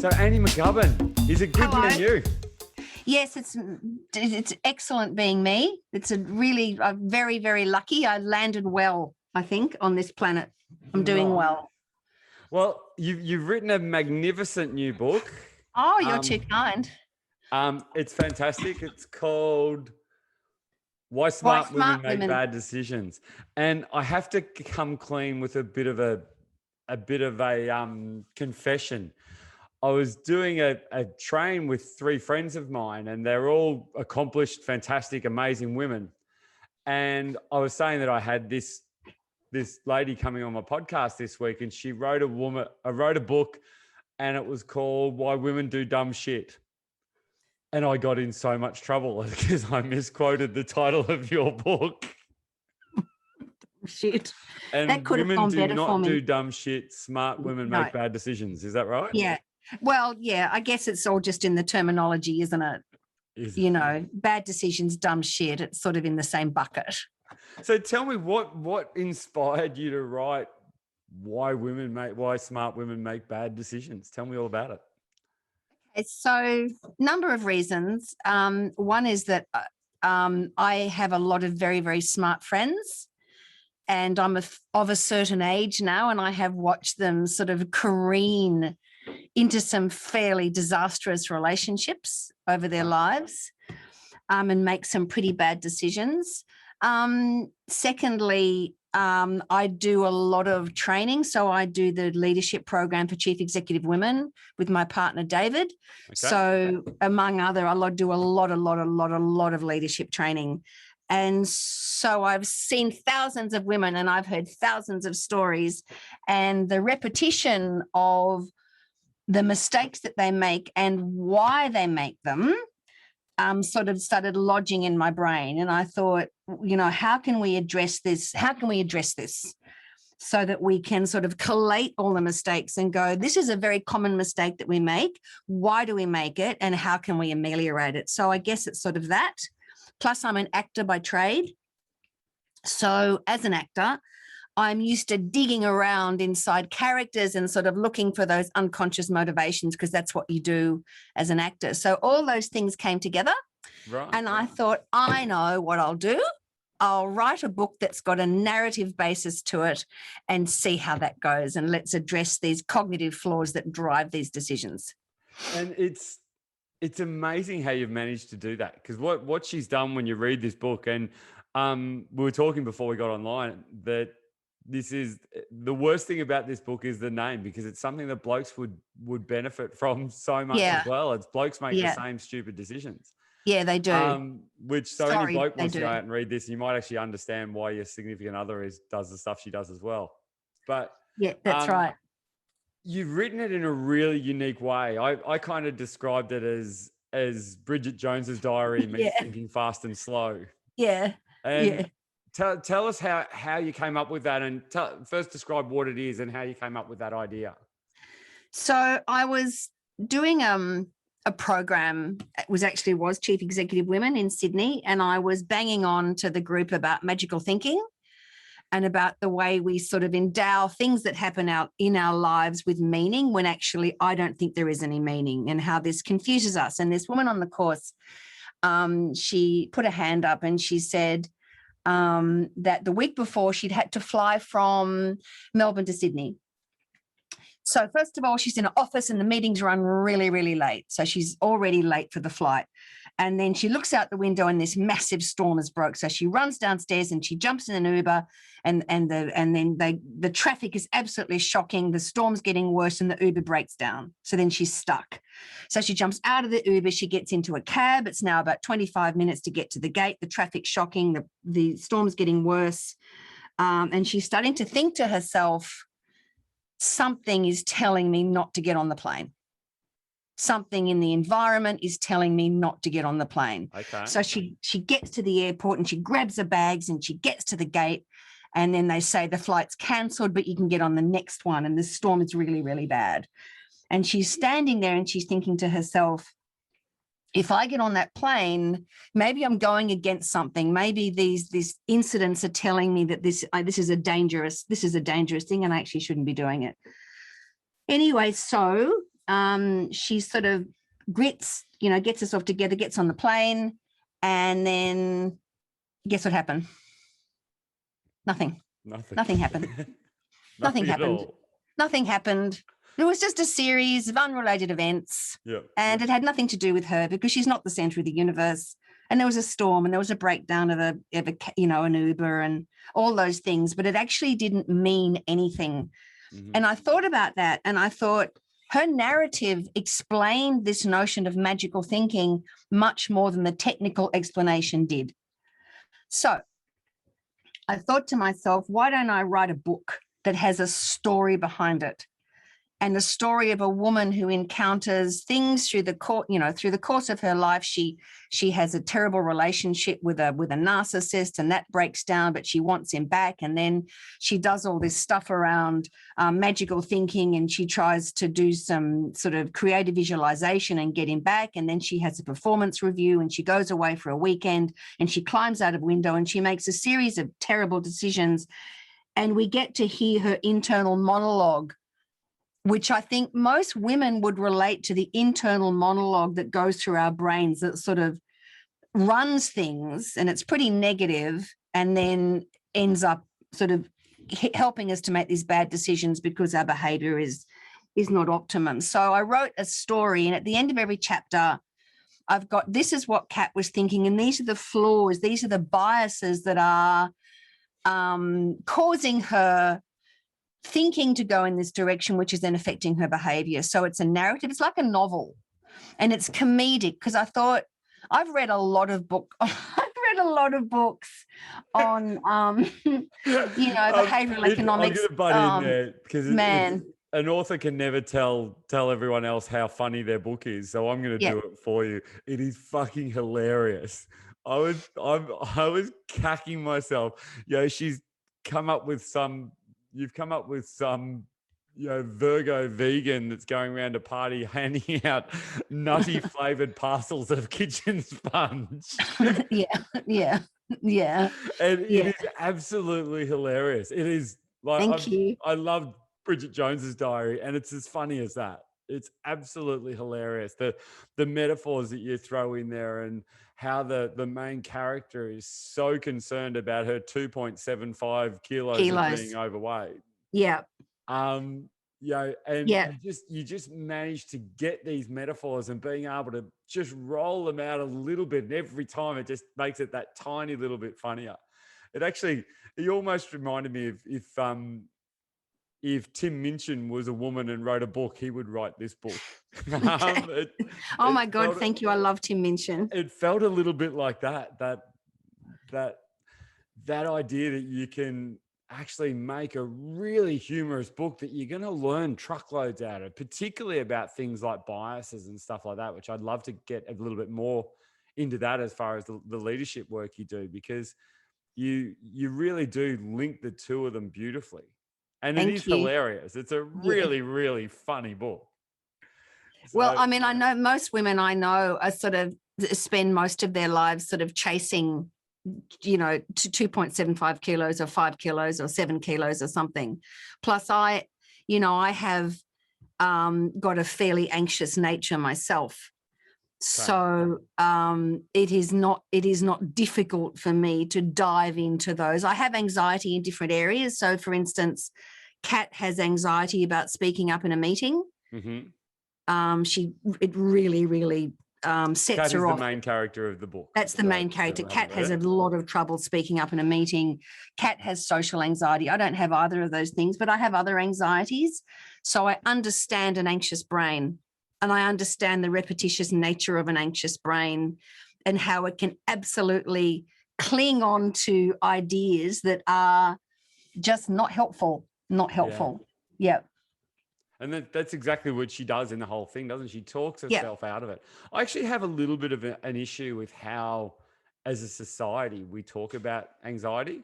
So Annie McCubbin, is it good Hello. being you? Yes, it's excellent being me. It's I'm very, very lucky. I landed well, I think, on this planet. I'm doing well. Well, you've written a magnificent new book. Oh, you're too kind. It's fantastic. It's called Why Smart Women Make Bad Decisions. And I have to come clean with a bit of a confession. I was doing a train with 3 friends of mine, and they're all accomplished, fantastic, amazing women. And I was saying that I had this lady coming on my podcast this week, and she wrote a book, and it was called Why Women Do Dumb Shit. And I got in so much trouble because I misquoted the title of your book. Shit. And that could have gone better for me. Women do not do dumb shit. Smart women make bad decisions. Is that right? Yeah. Well, yeah, I guess it's all just in the terminology, isn't it? Bad decisions, dumb shit. It's sort of in the same bucket. So tell me what inspired you to write why smart women make bad decisions? Tell me all about it. So, number of reasons. One is that I have a lot of very, very smart friends, and I'm of a certain age now, and I have watched them sort of careen into some fairly disastrous relationships over their lives, and make some pretty bad decisions. Secondly, I do a lot of training. So I do the leadership program for Chief Executive Women with my partner, David. Okay. So among other, I do a lot of leadership training. And so I've seen thousands of women, and I've heard thousands of stories, and the repetition of the mistakes that they make and why they make them sort of started lodging in my brain. And I thought, how can we address this? How can we address this so that we can sort of collate all the mistakes and go, this is a very common mistake that we make. Why do we make it? And how can we ameliorate it? So I guess it's sort of that. Plus, I'm an actor by trade. So as an actor, I'm used to digging around inside characters and sort of looking for those unconscious motivations, because that's what you do as an actor. So all those things came together. Right. And I thought, I know what I'll do. I'll write a book that's got a narrative basis to it and see how that goes. And let's address these cognitive flaws that drive these decisions. And it's amazing how you've managed to do that, because what she's done when you read this book, and we were talking before we got online that this is the worst thing about this book is the name, because it's something that blokes would benefit from so much as well. It's blokes make the same stupid decisions. Yeah, they do. Any bloke wants to go out and read this, you might actually understand why your significant other does the stuff she does as well. But yeah, that's right. You've written it in a really unique way. I kind of described it as Bridget Jones's diary meets Thinking Fast and Slow. Yeah. And tell us how you came up with that, and first describe what it is and how you came up with that idea. So I was doing a program. It was Chief Executive Women in Sydney, and I was banging on to the group about magical thinking and about the way we sort of endow things that happen out in our lives with meaning, when actually I don't think there is any meaning, and how this confuses us. And this woman on the course, she put a hand up and she said that the week before she'd had to fly from Melbourne to Sydney. So first of all, she's in an office and the meetings run really, really late. So she's already late for the flight. And then she looks out the window and this massive storm has broke. So she runs downstairs and she jumps in an Uber, and then the traffic is absolutely shocking. The storm's getting worse and the Uber breaks down. So then she's stuck. So she jumps out of the Uber. She gets into a cab. It's now about 25 minutes to get to the gate. The traffic's shocking. The storm's getting worse. And she's starting to think to herself, something is telling me not to get on the plane. Something in the environment is telling me not to get on the plane. Okay. So she gets to the airport and she grabs her bags and she gets to the gate, and then they say the flight's cancelled, but you can get on the next one, and the storm is really, really bad. And she's standing there and she's thinking to herself, if I get on that plane, maybe I'm going against something. Maybe these incidents are telling me that this is a dangerous thing, and I actually shouldn't be doing it. Anyway, so she sort of gets herself together, gets on the plane, and then guess what happened? Nothing happened. Nothing happened. All. Nothing happened. It was just a series of unrelated events. Yeah. And it had nothing to do with her because she's not the center of the universe. And there was a storm and there was a breakdown of an Uber and all those things, but it actually didn't mean anything. Mm-hmm. And I thought about that and I thought her narrative explained this notion of magical thinking much more than the technical explanation did. So I thought to myself, why don't I write a book that has a story behind it, and the story of a woman who encounters things through the course of her life. She has a terrible relationship with a narcissist, and that breaks down, but she wants him back. And then she does all this stuff around magical thinking, and she tries to do some sort of creative visualization and get him back. And then she has a performance review, and she goes away for a weekend, and she climbs out of a window, and she makes a series of terrible decisions. And we get to hear her internal monologue, which I think most women would relate to, the internal monologue that goes through our brains that sort of runs things, and it's pretty negative, and then ends up sort of helping us to make these bad decisions because our behavior is not optimum. So I wrote a story, and at the end of every chapter, I've got, this is what Kat was thinking, and these are the flaws, these are the biases that are causing her thinking to go in this direction, which is then affecting her behavior. So it's a narrative. It's like a novel, and it's comedic, because I thought, I've read a lot of books on behavioral economics. I'm going to butt in there because an author can never tell everyone else how funny their book is. So I'm going to do it for you. It is fucking hilarious. I was cacking myself. She's come up with some. You've come up with some, Virgo vegan that's going around a party handing out nutty flavored parcels of kitchen sponge. Yeah. And it is absolutely hilarious. It is like, Thank you. I love Bridget Jones's diary, and it's as funny as that. It's absolutely hilarious. The metaphors that you throw in there, and how the main character is so concerned about her 2.75 kilos of being overweight. Yeah. You just manage to get these metaphors and being able to just roll them out a little bit. And every time it just makes it that tiny little bit funnier. It almost reminded me of if Tim Minchin was a woman and wrote a book, he would write this book. Okay. My God, thank you. I love Tim Minchin. It felt a little bit like that idea that you can actually make a really humorous book that you're going to learn truckloads out of, particularly about things like biases and stuff like that, which I'd love to get a little bit more into that as far as the leadership work you do, because you really do link the two of them beautifully. And it is hilarious. It's a really, really funny book. Well, I mean, I know most women I know are sort of spend most of their lives sort of chasing, to 2.75 kilos or 5 kilos or 7 kilos or something. Plus I have got a fairly anxious nature myself. So it is not difficult for me to dive into those. I have anxiety in different areas. So, for instance, Kat has anxiety about speaking up in a meeting. Mm-hmm. It really, really sets Kat her is off. The main character of the book. That's the main character. Kat has a lot of trouble speaking up in a meeting. Kat has social anxiety. I don't have either of those things, but I have other anxieties. So I understand an anxious brain. And I understand the repetitious nature of an anxious brain and how it can absolutely cling on to ideas that are just not helpful. Yeah. And that's exactly what she does in the whole thing, doesn't she? She talks herself out of it. I actually have a little bit of an issue with how, as a society, we talk about anxiety.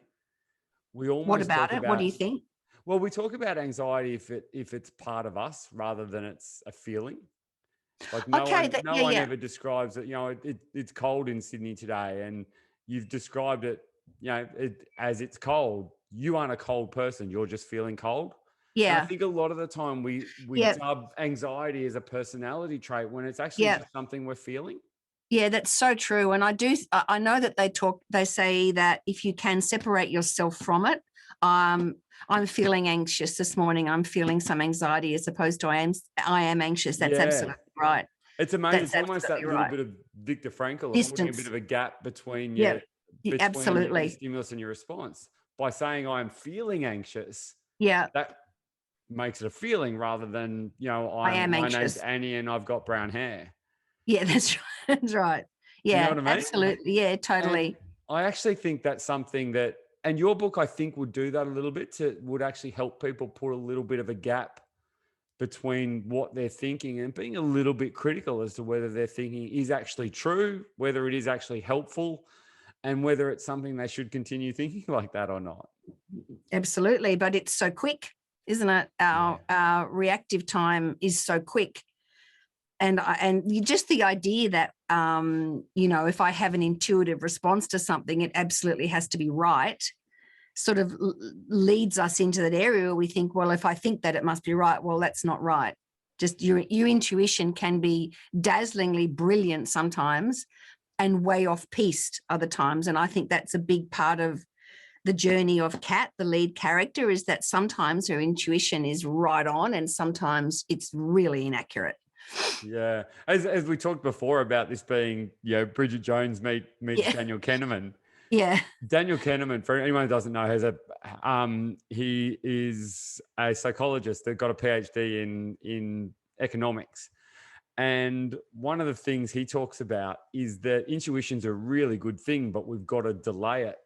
What about it? What do you think? Well, we talk about anxiety if it's part of us rather than it's a feeling. Like no one ever describes it. It's cold in Sydney today, and you've described it, as it's cold. You aren't a cold person. You're just feeling cold. And I Yeah. think a lot of the time we Yep. dub anxiety as a personality trait when it's actually Yep. just something we're feeling. Yeah, that's so true. And I know that they say that if you can separate yourself from it, I'm feeling anxious this morning. I'm feeling some anxiety as opposed to I am anxious. That's Yeah. absolutely right. It's amazing. That's It's almost that absolutely little right. bit of Viktor Frankl of putting a bit Distance. of a gap between Yeah, between your absolutely. stimulus and your response. By saying I'm feeling anxious, Yeah, that makes it a feeling rather than, I am my name's anxious. Annie and I've got brown hair. Yeah, that's right. That's right. Do you know Yeah, what I mean? absolutely. Yeah, And totally. I actually think that's something that, and your book, I think, would do that a little bit, would actually help people put a little bit of a gap between what they're thinking and being a little bit critical as to whether their thinking is actually true, whether it is actually helpful, and whether it's something they should continue thinking like that or not. Absolutely. But it's so quick, isn't it? Our reactive time is so quick. And just the idea that, if I have an intuitive response to something, it absolutely has to be right, sort of leads us into that area where we think, well, if I think that, it must be right. Well, that's not right. Just your intuition can be dazzlingly brilliant sometimes and way off piste other times. And I think that's a big part of the journey of Kat, the lead character, is that sometimes her intuition is right on and sometimes it's really inaccurate. Yeah. As we talked before about this being, Bridget Jones meets Daniel Kahneman. Yeah. Daniel Kahneman, for anyone who doesn't know, he is a psychologist that got a PhD in economics. And one of the things he talks about is that intuition's a really good thing, but we've got to delay it.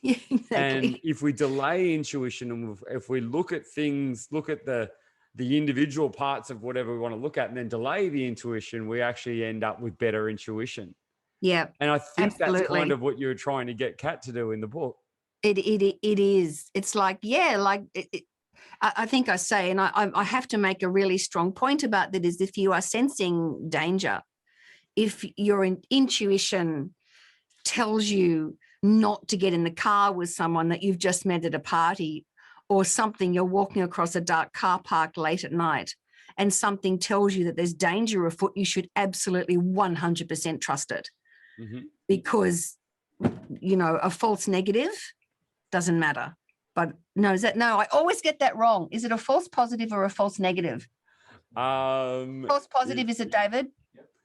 Yeah, exactly. And if we delay intuition and if we look at things, look at the individual parts of whatever we want to look at and then delay the intuition, we actually end up with better intuition. Yeah. And I think absolutely. that's kind of what you're trying to get Kat to do in the book. It is. It's like, I think I say, and I have to make a really strong point about that, is if you are sensing danger, if your intuition tells you not to get in the car with someone that you've just met at a party or something, you're walking across a dark car park late at night and something tells you that there's danger afoot, you should absolutely 100% trust it. Mm-hmm. Because, a false negative doesn't matter. But no, I always get that wrong. Is it a false positive or a false negative? False positive, is it, David?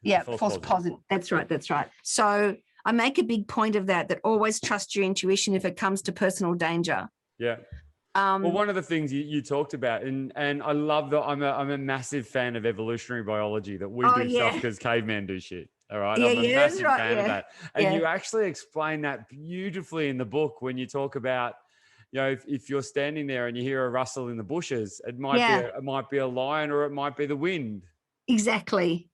Yeah, false positive. That's right. So I make a big point of that always trust your intuition if it comes to personal danger. Yeah. Well, one of the things you talked about, and I love that I'm a massive fan of evolutionary biology, that we do stuff because cavemen do shit. All right. I'm a massive fan of that. And you actually explain that beautifully in the book when you talk about, if you're standing there and you hear a rustle in the bushes, it might be a lion or it might be the wind. Exactly.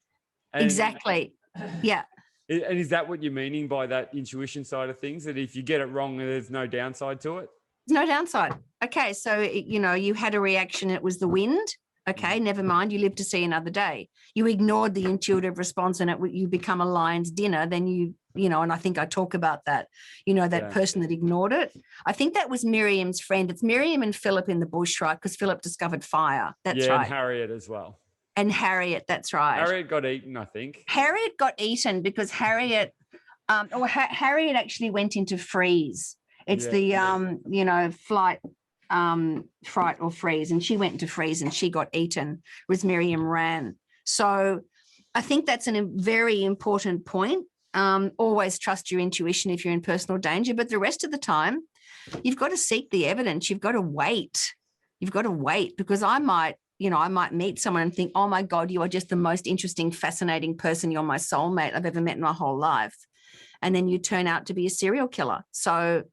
Exactly. Yeah. And is that what you're meaning by that intuition side of things? That if you get it wrong, there's no downside to it? There's no downside. Okay. So, you had a reaction. It was the wind. Okay. Never mind. You live to see another day. You ignored the intuitive response and you become a lion's dinner. Then and I think I talk about that, that person that ignored it. I think that was Miriam's friend. It's Miriam and Philip in the bush, right? Because Philip discovered fire. That's right. And Harriet as well. And Harriet, that's right. Harriet got eaten, I think. Harriet got eaten because Harriet actually went into freeze. It's the flight, fright or freeze, and she went into freeze and she got eaten, whereas Miriam ran. So I think that's a very important point. Always trust your intuition if you're in personal danger, but the rest of the time, you've got to seek the evidence. You've got to wait. Because I might meet someone and think, oh my God, you are just the most interesting, fascinating person. You're my soulmate I've ever met in my whole life. And then you turn out to be a serial killer. So,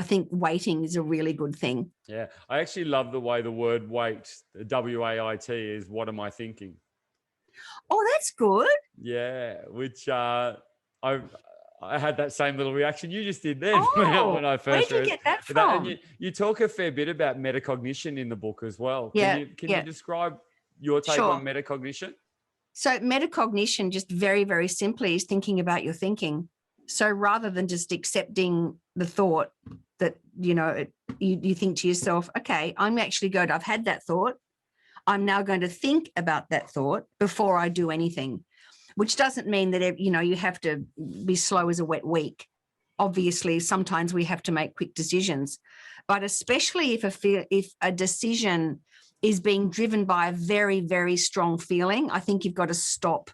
I think waiting is a really good thing. Yeah. I actually love the way the word wait, WAIT, is what am I thinking? Oh, that's good. Yeah. Which I had that same little reaction you just did then when I first read it. Where'd you get that from? And you talk a fair bit about metacognition in the book as well. Can you describe your take on metacognition? So metacognition, just very, very simply, is thinking about your thinking. So rather than just accepting the thought that, you think to yourself, okay, I've had that thought. I'm now going to think about that thought before I do anything, which doesn't mean that, you have to be slow as a wet week. Obviously, sometimes we have to make quick decisions, but especially if a decision is being driven by a very, very strong feeling, I think you've got to stop,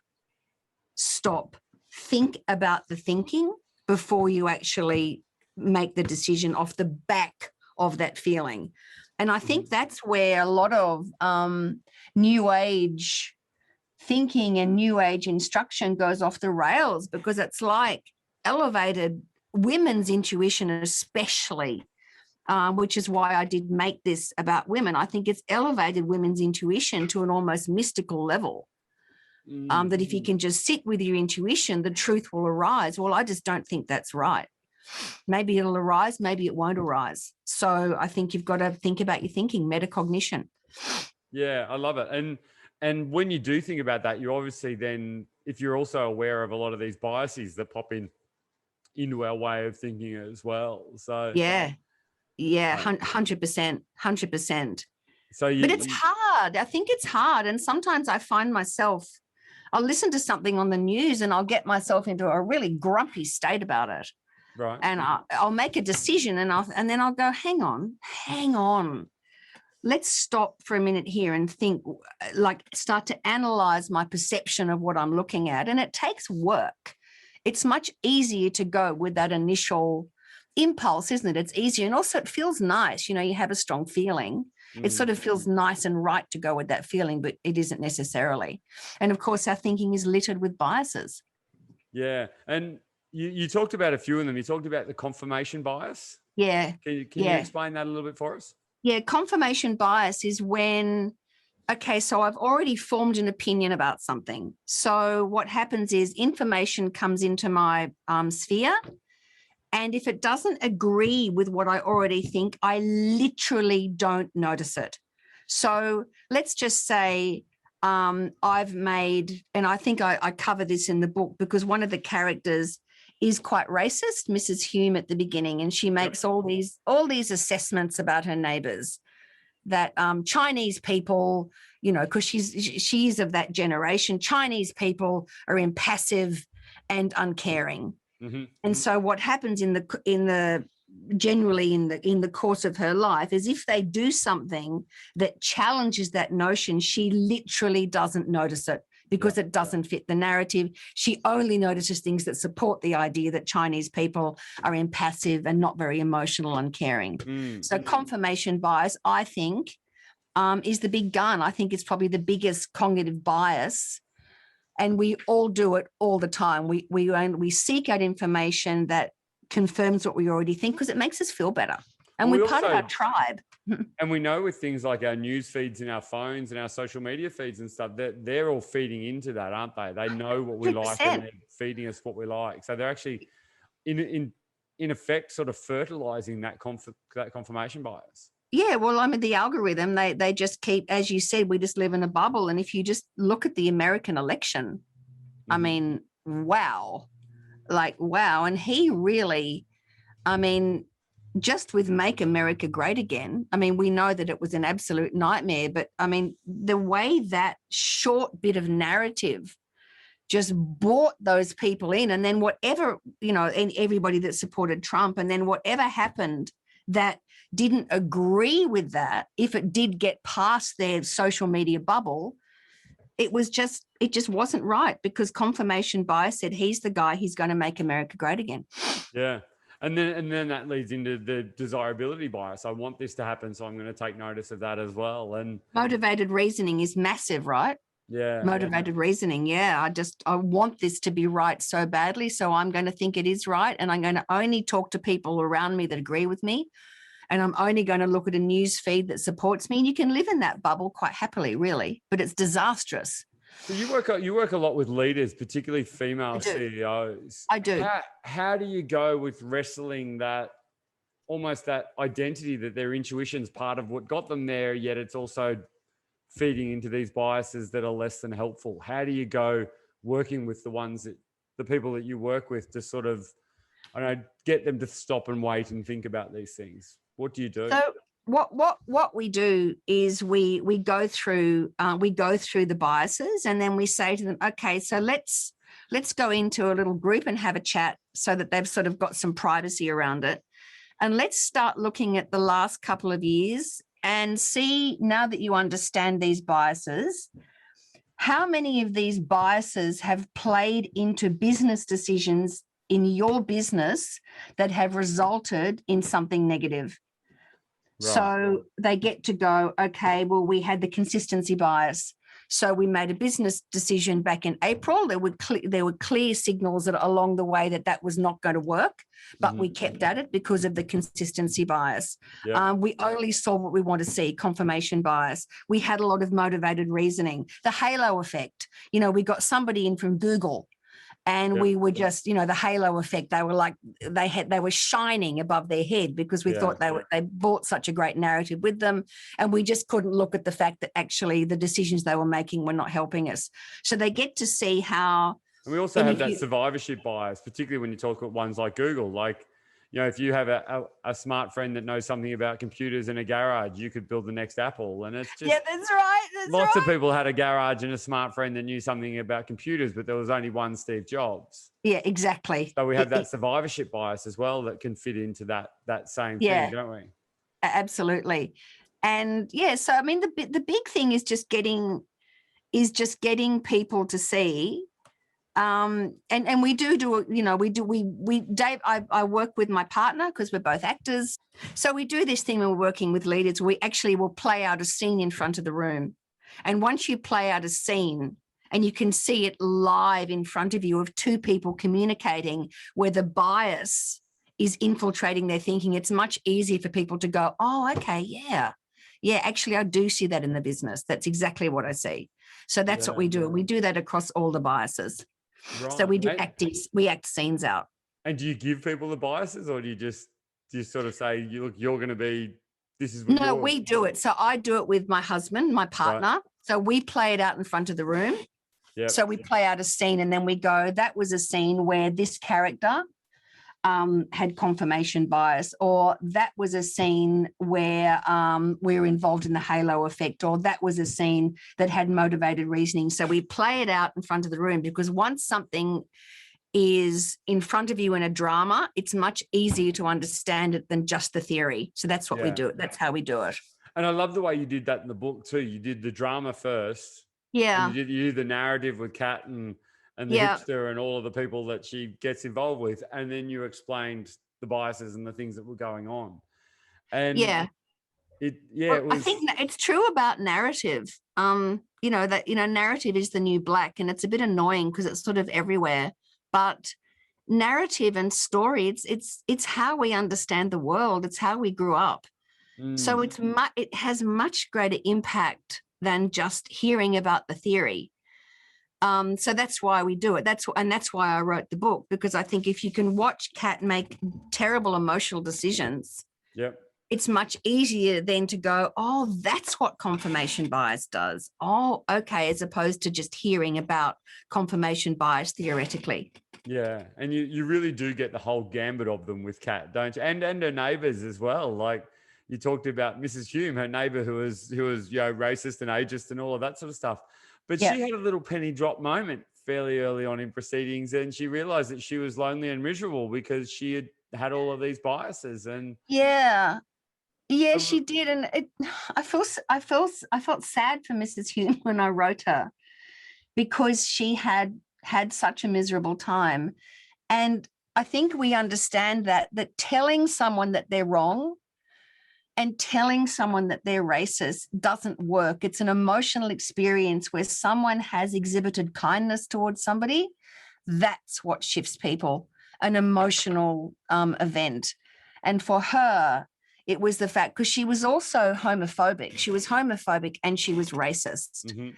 think about the thinking before you actually make the decision off the back of that feeling. And I think that's where a lot of new age thinking and new age instruction goes off the rails, because it's like elevated women's intuition, especially, which is why I did make this about women. I think it's elevated women's intuition to an almost mystical level. That if you can just sit with your intuition, the truth will arise. Well, I just don't think that's right. Maybe it'll arise, maybe it won't arise. So I think you've got to think about your thinking, metacognition. Yeah, I love it. And when you do think about that, you obviously then, if you're also aware of a lot of these biases that pop into our way of thinking as well. So yeah, 100%. So but it's hard. I think it's hard. And sometimes I find myself, I'll listen to something on the news and I'll get myself into a really grumpy state about it. Right. And I'll make a decision and then I'll go, hang on. Let's stop for a minute here and think, start to analyze my perception of what I'm looking at. And it takes work. It's much easier to go with that initial impulse, isn't it? It's easier. And also it feels nice. You have a strong feeling. It sort of feels nice and right to go with that feeling, but it isn't necessarily. And of course, our thinking is littered with biases. Yeah. And you talked about a few of them. You talked about the confirmation bias. Yeah. Can you explain that a little bit for us? Yeah. Confirmation bias is when, okay, so I've already formed an opinion about something. So what happens is information comes into my sphere. And if it doesn't agree with what I already think, I literally don't notice it. So let's just say I've made, and I think I cover this in the book, because one of the characters is quite racist, Mrs. Hume, at the beginning, and she makes all these assessments about her neighbours, that Chinese people, because she's of that generation, Chinese people are impassive and uncaring. Mm-hmm. And so what happens generally in the course of her life is, if they do something that challenges that notion, she literally doesn't notice it because it doesn't fit the narrative. She only notices things that support the idea that Chinese people are impassive and not very emotional and caring. So confirmation bias, I think, is the big gun. I think it's probably the biggest cognitive bias. And we all do it all the time. We seek out information that confirms what we already think, because it makes us feel better. And we're part of our tribe. And we know with things like our news feeds in our phones and our social media feeds and stuff, that they're all feeding into that, aren't they? They know what we 100%. Like and they're feeding us what we like. So they're actually, in effect, sort of fertilizing that confirmation bias. Yeah, well, the algorithm, they just keep, as you said, we just live in a bubble. And if you just look at the American election, wow. Wow. And he really, just with Make America Great Again, we know that it was an absolute nightmare, but the way that short bit of narrative just brought those people in, and then whatever, and everybody that supported Trump, and then whatever happened that didn't agree with that, if it did get past their social media bubble, it just wasn't right, because confirmation bias said, he's the guy, he's going to make America great again. Yeah. And then that leads into the desirability bias. I want this to happen, so I'm going to take notice of that as well. And motivated reasoning is massive, right? Yeah. Motivated reasoning. Yeah. I want this to be right so badly, so I'm going to think it is right. And I'm going to only talk to people around me that agree with me. And I'm only going to look at a news feed that supports me. And you can live in that bubble quite happily, really, but it's disastrous. So you work a lot with leaders, particularly female CEOs. I do. How do you go with wrestling that, almost that identity that their intuition's part of what got them there, yet it's also feeding into these biases that are less than helpful? How do you go working with the people that you work with to sort of, get them to stop and wait and think about these things? What do you do? So what we do is we go through the biases, and then we say to them, okay, so let's go into a little group and have a chat so that they've sort of got some privacy around it. And let's start looking at the last couple of years and see, now that you understand these biases, how many of these biases have played into business decisions in your business that have resulted in something negative. Right. So they get to go, okay, well, we had the consistency bias. So we made a business decision back in April. There were clear signals that along the way that was not going to work, but we kept at it because of the consistency bias. Yep. We only saw what we want to see, confirmation bias. We had a lot of motivated reasoning, the halo effect. We got somebody in from Google, and we were just, the halo effect. They were like, they were shining above their head because we thought they brought such a great narrative with them. And we just couldn't look at the fact that actually the decisions they were making were not helping us. So they get to see how. And we also have that survivorship bias, particularly when you talk about ones like Google. Like, if you have a smart friend that knows something about computers in a garage, you could build the next Apple. And it's just, that's right. Lots of people had a garage and a smart friend that knew something about computers, but there was only one Steve Jobs. Yeah, exactly. So we have that survivorship bias as well that can fit into that same thing, don't we? Absolutely. And so I mean, the big thing is just getting people to see. And we do, Dave, I work with my partner because we're both actors. So we do this thing when we're working with leaders. We actually will play out a scene in front of the room. And once you play out a scene and you can see it live in front of you of two people communicating where the bias is infiltrating their thinking, it's much easier for people to go, oh, okay, yeah, actually, I do see that in the business. That's exactly what I see. So that's what we do. We do that across all the biases. Right. So we do we act scenes out. And do you give people the biases, or do you sort of say, you're going to be, this is what No, we do it. So I do it with my husband, my partner. Right. So we play it out in front of the room. Yep. So we play out a scene and then we go, that was a scene where this character had confirmation bias, or that was a scene where we were involved in the halo effect, or that was a scene that had motivated reasoning. So we play it out in front of the room, because once something is in front of you in a drama, it's much easier to understand it than just the theory. So that's what we do. That's how we do it. And I love the way you did that in the book too. You did the drama first. Yeah. You did the narrative with Kat and the hipster and all of the people that she gets involved with. And then you explained the biases and the things that were going on. And I think it's true about narrative. Narrative is the new black, and it's a bit annoying because it's sort of everywhere. But narrative and story, it's how we understand the world. It's how we grew up. So it has much greater impact than just hearing about the theory. So that's why we do it. That's why I wrote the book, because I think if you can watch Kat make terrible emotional decisions, it's much easier then to go, oh, that's what confirmation bias does. Oh, okay, as opposed to just hearing about confirmation bias theoretically. Yeah, and you really do get the whole gambit of them with Kat, don't you? And her neighbours as well. Like you talked about Mrs. Hume, her neighbour who was racist and ageist and all of that sort of stuff. But she had a little penny drop moment fairly early on in proceedings, and she realised that she was lonely and miserable because she had all of these biases. And she did. And I felt sad for Mrs. Hume when I wrote her, because she had such a miserable time. And I think we understand that telling someone that they're wrong and telling someone that they're racist doesn't work. It's an emotional experience where someone has exhibited kindness towards somebody. That's what shifts people, an emotional event. And for her, it was the fact, because she was also homophobic. She was homophobic and she was racist. Mm-hmm.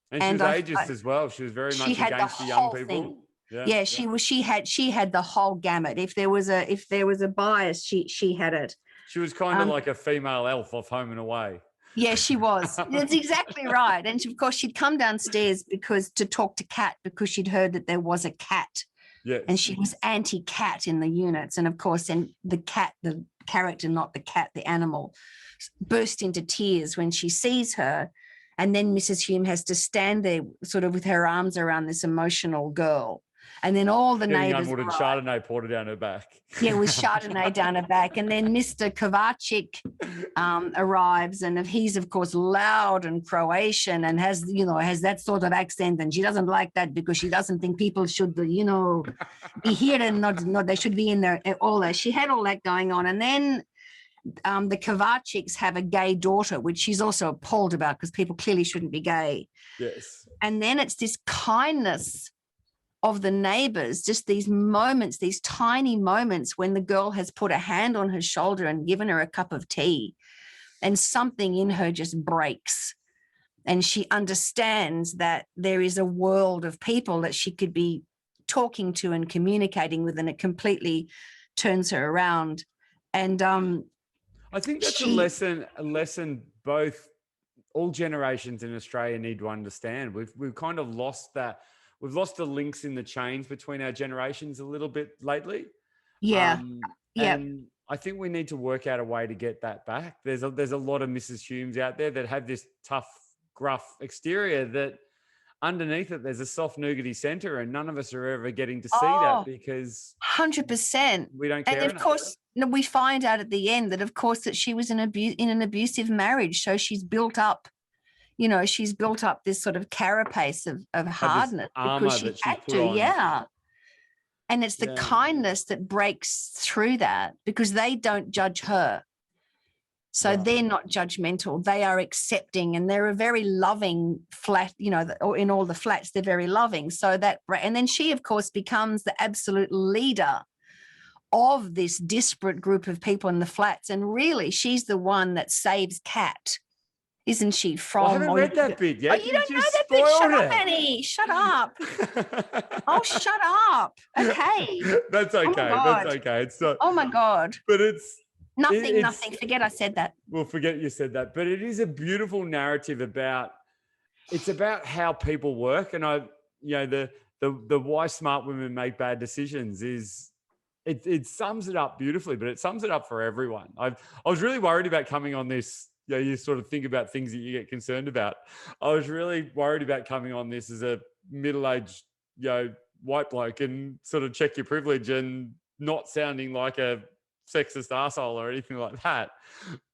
And she was ageist as well. She was very much against the young people. Yeah, she was. She had the whole gamut. If there was a bias, she had it. She was kind of like a female elf off Home and Away. Yeah, she was. That's exactly right. And of course, she'd come downstairs to talk to Kat, because she'd heard that there was a cat Yes. And she was anti-cat in the units. And of course, then the character, not the cat, the animal, burst into tears when she sees her. And then Mrs. Hume has to stand there sort of with her arms around this emotional girl. And then all the neighbours arrive. Chardonnay poured down her back. Yeah, with Chardonnay down her back. And then Mr. Kovacic arrives, and he's, of course, loud and Croatian and has that sort of accent. And she doesn't like that because she doesn't think people should, be here and not they should be in there. All that. She had all that going on. And then the Kovacics have a gay daughter, which she's also appalled about because people clearly shouldn't be gay. Yes. And then it's this kindness of the neighbors, just these moments, these tiny moments when the girl has put a hand on her shoulder and given her a cup of tea, and something in her just breaks. And she understands that there is a world of people that she could be talking to and communicating with, and it completely turns her around. And I think that's a lesson both all generations in Australia need to understand. We've kind of lost that. We've lost the links in the chains between our generations a little bit lately. Yeah. And I think we need to work out a way to get that back. There's a lot of Mrs. Humes out there that have this tough, gruff exterior that underneath it, there's a soft nougaty center, and none of us are ever getting to see that because 100%. We don't care. And of course, we find out at the end that, of course, that she was in an abusive marriage. So she's built up, she's built up this sort of carapace of hardness because she had to. Yeah. And it's the kindness that breaks through that, because they don't judge her. So they're not judgmental. They are accepting, and they're a very loving flat, or in all the flats, they're very loving. So and then she, of course, becomes the absolute leader of this disparate group of people in the flats. And really, she's the one that saves Kat, isn't she? From I haven't read that bit yet. Oh, you don't know that bit? Shut up, Annie. Shut up. Oh, shut up. Okay. That's okay. That's okay. It's not. Oh, my God. But it's nothing. Forget I said that. Well, forget you said that. But it is a beautiful narrative about how people work. And the why smart women make bad decisions is it sums it up beautifully, but it sums it up for everyone. I was really worried about coming on this. You sort of think about things that you get concerned about. I was really worried about coming on this as a middle-aged, white bloke and sort of check your privilege and not sounding like a sexist arsehole or anything like that.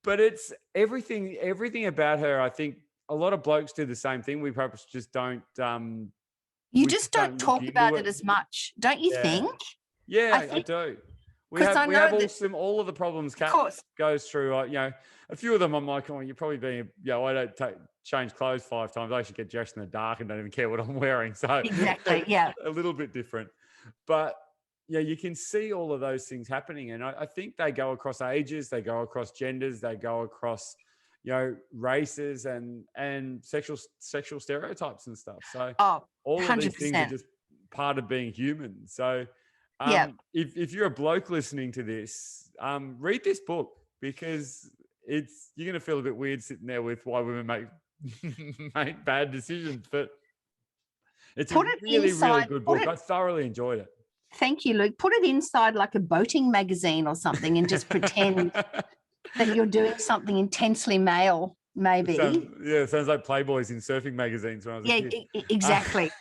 But it's everything about her. I think a lot of blokes do the same thing. We perhaps just don't. You just don't talk about it as much, don't you think? Yeah, I do. We have all of the problems Kat goes through. A few of them I'm like, you're probably being, I don't change clothes 5 times. I actually get dressed in the dark and don't even care what I'm wearing. So exactly, yeah, a little bit different. But you can see all of those things happening, and I think they go across ages, they go across genders, they go across races and sexual stereotypes and stuff. So all 100%. Of these things are just part of being human. So if you're a bloke listening to this, read this book, because you're going to feel a bit weird sitting there with why women make bad decisions, but it's a really good book. I thoroughly enjoyed it. Thank you, Luke. Put it inside like a boating magazine or something and just pretend that you're doing something intensely male, maybe. It sounds like Playboys in surfing magazines when I was a kid. Exactly.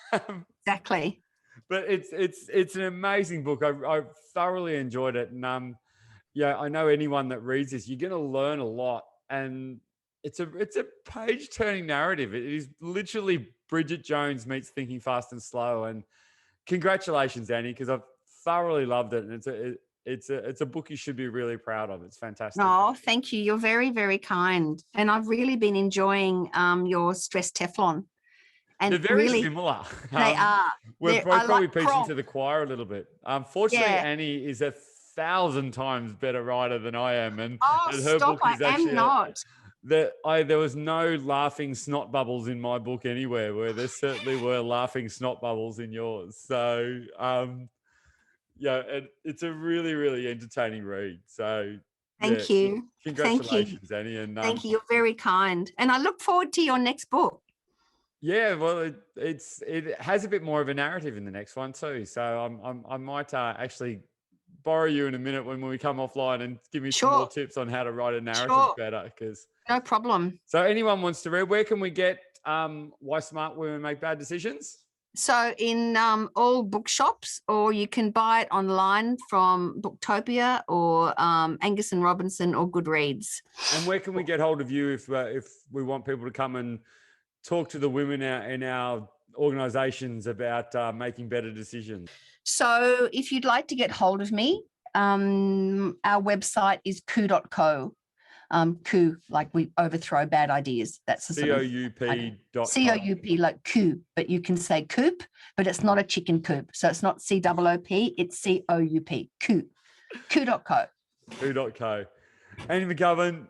Exactly. But it's an amazing book. I thoroughly enjoyed it. And I know anyone that reads this, you're going to learn a lot. And it's a page-turning narrative. It is literally Bridget Jones meets Thinking Fast and Slow. And congratulations, Annie, because I've thoroughly loved it. And it's a book you should be really proud of. It's fantastic. Oh, thank you. You're very, very kind. And I've really been enjoying your Stress Teflon. And they're very similar. They are. We're probably preaching to the choir a little bit. Fortunately, Annie is 1,000 times better writer than I am. And her book is actually am not. There was no laughing snot bubbles in my book anywhere, where there certainly were laughing snot bubbles in yours. So, it's a really, really entertaining read. So thank you. Congratulations, Annie. And thank you. You're very kind. And I look forward to your next book. Yeah, well, it has a bit more of a narrative in the next one too. So I might actually borrow you in a minute when we come offline and give me some more Sure. tips on how to write a narrative Sure. better. Because No problem. so anyone wants to read, where can we get Why Smart Women Make Bad Decisions? So in all bookshops, or you can buy it online from Booktopia or Angus and Robinson or Goodreads. And where can we get hold of you if we want people to come and talk to the women in our organizations about making better decisions? So if you'd like to get hold of me, our website is coup.co. Coup, like we overthrow bad ideas. That's the COUP like coup, but you can say coop, but it's not a chicken coop. So it's not COOP, it's COUP, coup. Coup.co. Coup.co. Andy McCubbin,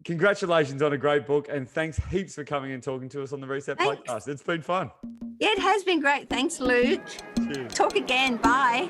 congratulations on a great book, and thanks heaps for coming and talking to us on the Reset podcast. It's been fun. Yeah, it has been great. Thanks, Luke. Cheers. Talk again. Bye.